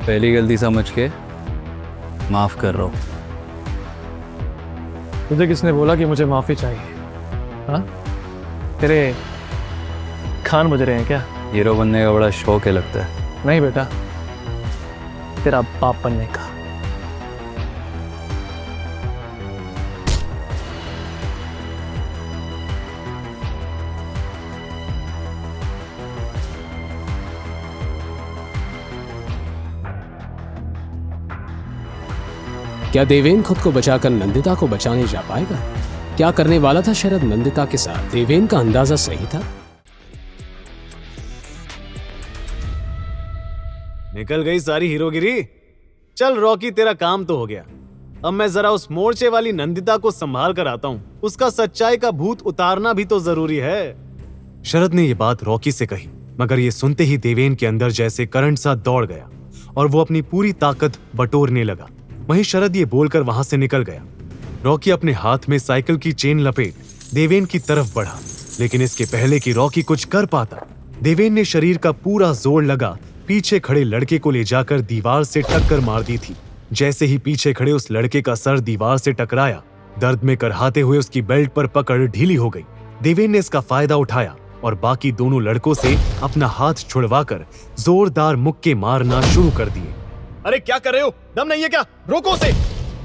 पहली गलती समझ के माफ कर रहा हूँ। तुझे किसने बोला कि मुझे माफी चाहिए? हाँ, तेरे खान बज रहे हैं क्या? हीरो बनने का बड़ा शौक है लगता है। नहीं बेटा, तेरा बाप बनने का। क्या देवेन खुद को बचाकर नंदिता को बचाने जा पाएगा? क्या करने वाला था शरद नंदिता के साथ? देवेन का अंदाजा सही था। निकल गई सारी हीरोगिरी। चल रॉकी, तेरा काम तो हो गया। अब मैं जरा उस मोर्चे वाली नंदिता को संभाल कर आता हूँ। उसका सच्चाई का भूत उतारना भी तो जरूरी है। शरद ने यह बात रॉकी से कही, मगर ये सुनते ही देवेन के अंदर जैसे करंट सा दौड़ गया और वो अपनी पूरी ताकत बटोरने लगा। वहीं शरद ये बोलकर वहां से निकल गया। रॉकी अपने हाथ में साइकिल की चेन लपेट देवेन की तरफ बढ़ा, लेकिन इसके पहले कि रॉकी कुछ कर पाता, देवेन ने शरीर का पूरा जोर लगा पीछे खड़े लड़के को ले जाकर दीवार से टक्कर मार दी थी। जैसे ही पीछे खड़े उस लड़के का सर दीवार से टकराया, दर्द में करहाते हुए उसकी बेल्ट पर पकड़ ढीली हो गई। देवेन ने इसका फायदा उठाया और बाकी दोनों लड़कों से अपना हाथ छुड़वाकर जोरदार मुक्के मारना शुरू कर दिए। अरे क्या कर रहे हो? दम नहीं है क्या? रोको उसे!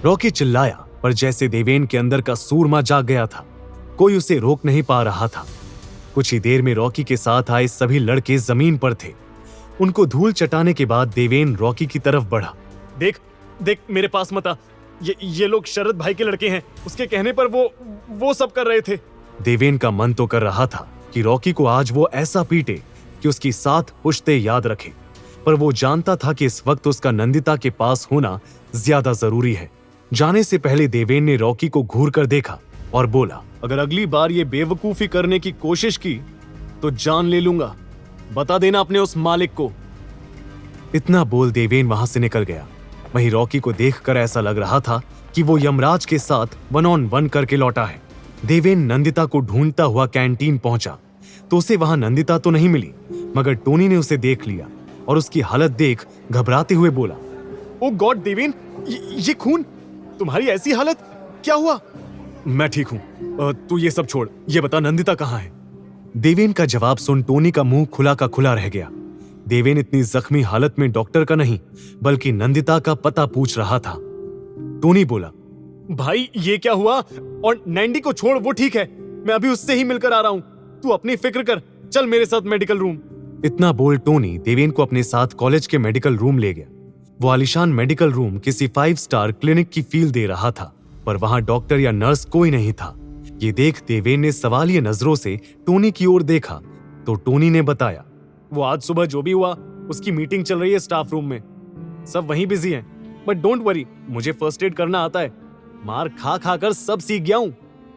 रॉकी चिल्लाया, पर जैसे देवेन के अंदर का सूरमा जाग गया था, कोई उसे रोक नहीं पा रहा था। कुछ ही देर में रॉकी के साथ आए सभी लड़के जमीन पर थे। उनको धूल चटाने के बाद देवेन रॉकी की तरफ बढ़ा। देख देख, मेरे पास मत आ। ये लोग शरद भाई के लड़के हैं। उसके कहने पर वो सब कर रहे थे। देवेन का मन तो कर रहा था कि रॉकी को आज वो ऐसा पीटे कि उसकी 7 पुश्ते याद रखे, पर वो जानता था कि इस वक्त उसका नंदिता के पास होना ज्यादा जरूरी है। जाने से पहले देवेन ने रॉकी को घूर कर देखा और बोला, अगर अगली बार ये बेवकूफी करने की कोशिश की तो जान ले लूंगा। बता देना अपने उस मालिक को। इतना बोल देवेन वहां से निकल गया। वहीं रॉकी को देखकर ऐसा लग रहा था कि वो यमराज के साथ 1 on 1 करके लौटा है। देवेन नंदिता को ढूंढता हुआ कैंटीन पहुंचा तो उसे वहां नंदिता तो नहीं मिली, मगर टोनी ने उसे देख लिया और उसकी हालत देख घबराते हुए बोला, ओ गॉड देवेन, ये खून! तुम्हारी ऐसी हालत, क्या हुआ? मैं ठीक हूं, तू ये सब छोड़, ये बता नंदिता कहाँ है? देवेन का जवाब सुन टोनी का मुंह खुला का खुला रह गया। देवेन इतनी जख्मी हालत में डॉक्टर का नहीं बल्कि नंदिता का पता पूछ रहा था। टोनी बोला, भाई ये क्या हुआ? और नैंडी को छोड़, वो ठीक है, मैं अभी उससे ही मिलकर आ रहा हूं। तू अपनी फिक्र कर, चल मेरे साथ मेडिकल रूम। इतना बोल टोनी देवेन को अपने साथ कॉलेज के मेडिकल रूम ले गया। वो आलीशान मेडिकल रूम किसी 5 स्टार क्लिनिक की फील दे रहा था, पर वहां डॉक्टर या नर्स कोई नहीं था। ये देख देवेन ने सवालिया नजरों से टोनी की ओर देखा तो टोनी ने बताया, वो आज सुबह जो भी हुआ उसकी मीटिंग चल रही है स्टाफ रूम में। सब वहीं बिजी हैं, बट डोंट वरी, मुझे फर्स्ट एड करना आता है। मार खा खा कर सब सीख गया हूँ।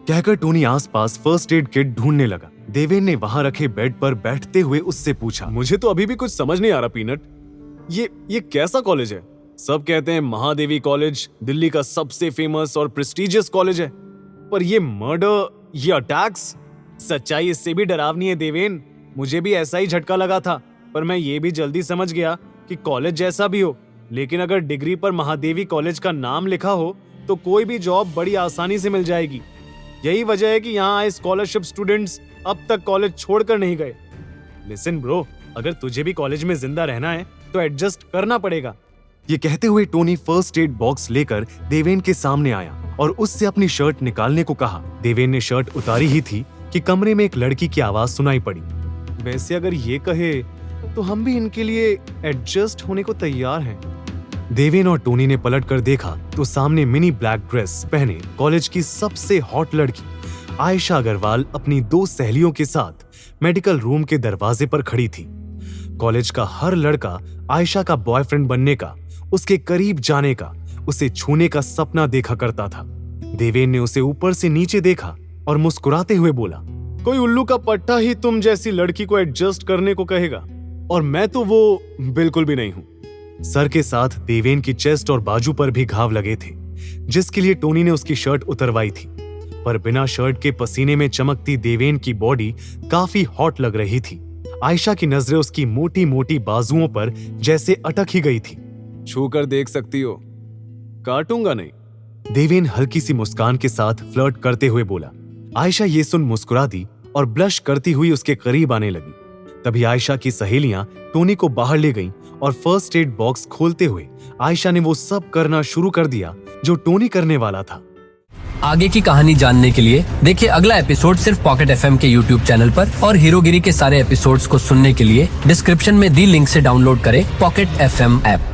कहकर टोनी आसपास फर्स्ट एड किट ढूंढने लगा। देवेन ने वहां रखे बेड पर बैठते हुए उससे पूछा, मुझे तो अभी भी कुछ समझ नहीं आ रहा पीनट, ये कैसा कॉलेज है? सब कहते हैं महादेवी कॉलेज दिल्ली का सबसे फेमस और प्रेस्टिजियस कॉलेज है, पर ये मर्डर, ये अटैक्स, सच्चाई इससे भी डरावनी है देवेन। मुझे भी ऐसा ही झटका लगा था, पर मैं ये भी जल्दी समझ गया कि कॉलेज जैसा भी हो, लेकिन अगर डिग्री पर महादेवी कॉलेज का नाम लिखा हो तो कोई भी जॉब बड़ी आसानी से मिल जाएगी। यही वजह है कि यहाँ आए स्कॉलरशिप स्टूडेंट्स अब तक कॉलेज छोड़कर नहीं गए। लिसन ब्रो, अगर तुझे भी कॉलेज में जिंदा रहना है तो एडजस्ट करना पड़ेगा। ये कहते हुए टोनी फर्स्ट एड बॉक्स लेकर देवेन के सामने आया और उससे अपनी शर्ट निकालने को कहा। देवेन ने शर्ट उतारी ही थी कि कमरे में एक लड़की की आवाज सुनाई पड़ी। वैसे अगर ये कहे तो हम भी इनके लिए एडजस्ट होने को तैयार हैं। देवेन और टोनी ने पलट कर देखा तो सामने मिनी ब्लैक ड्रेस पहने कॉलेज की सबसे हॉट लड़की आयशा अग्रवाल अपनी 2 सहेलियों के साथ मेडिकल रूम के दरवाजे पर खड़ी थी। कॉलेज का हर लड़का आयशा का बॉयफ्रेंड बनने का, उसके करीब जाने का, उसे छूने का सपना देखा करता था। देवेन ने उसे ऊपर से नीचे देखा और मुस्कुराते हुए बोला, कोई उल्लू का पट्टा ही तुम जैसी लड़की को एडजस्ट करने को कहेगा, और मैं तो वो बिल्कुल भी नहीं हूं। सर के साथ देवेन की चेस्ट और बाजू पर भी घाव लगे थे, जिसके लिए टोनी ने उसकी शर्ट उतरवाई थी, पर बिना शर्ट के पसीने में चमकती देवेन की बॉडी काफी हॉट लग रही थी। आयशा की नजरें उसकी मोटी मोटी बाजुओं पर जैसे अटक ही गई थी। छू कर देख सकती हो, काटूंगा नहीं। देवेन हल्की सी मुस्कान के साथ फ्लर्ट करते हुए बोला। आयशा ये सुन मुस्कुरा दी और ब्लश करती हुई उसके करीब आने लगी। तभी आयशा की सहेलियां टोनी को बाहर ले गईं और फर्स्ट एड बॉक्स खोलते हुए आयशा ने वो सब करना शुरू कर दिया जो टोनी करने वाला था। आगे की कहानी जानने के लिए देखिए अगला एपिसोड सिर्फ पॉकेट एफएम के यूट्यूब चैनल पर, और हीरोगिरी के सारे एपिसोड्स को सुनने के लिए डिस्क्रिप्शन में दी लिंक से डाउनलोड करें पॉकेट एफएम ऐप।